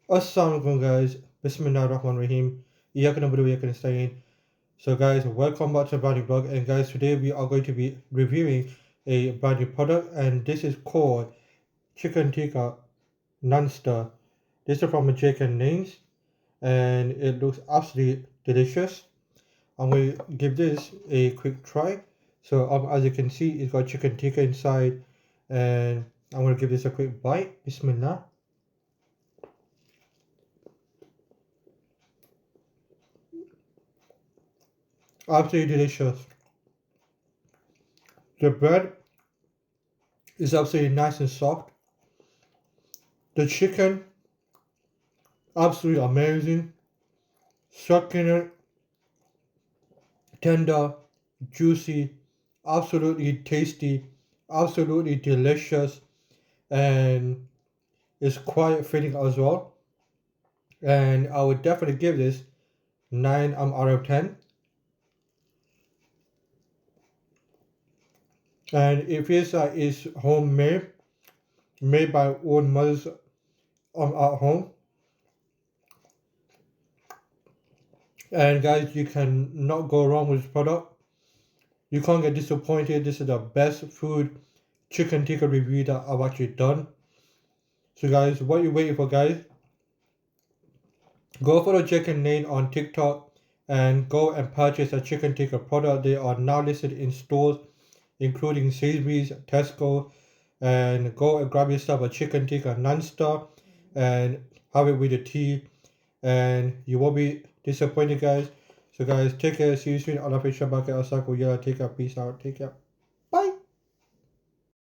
Assalamualaikum guys, Bismillahirrahmanirrahim. Iyyaka na'budu wa iyyaka nasta'in. So guys, welcome back to a brand new blog, and guys, today we are going to be reviewing a brand new product, and this is called Chicken Tikka Naanster. This is from a Chicken Names, and it looks absolutely delicious. I'm going to give this a quick try. So as you can see, it's got chicken tikka inside, and I'm going to give this a quick bite. Bismillah. Absolutely delicious. The bread is absolutely nice and soft. The chicken, absolutely amazing. Succulent, tender, juicy, absolutely tasty, absolutely delicious, and it's quite filling as well. And I would definitely give this 9 out of 10. And it feels like it's homemade, made by own mothers at home. And guys, you can not go wrong with this product. You can't get disappointed. This is the best food chicken tikka review that I've actually done. So guys, what you waiting for, guys? Go follow Chicken Lane on TikTok and go and purchase a chicken tikka product. They are now listed in stores including Sainsbury's, Tesco, and go and grab yourself a chicken tikka Naanster and have it with the tea, and you won't be disappointed, guys. So guys, take care. See you soon. Allah Fisher Bucket Osako. Yeah, take care. Peace out. Take care.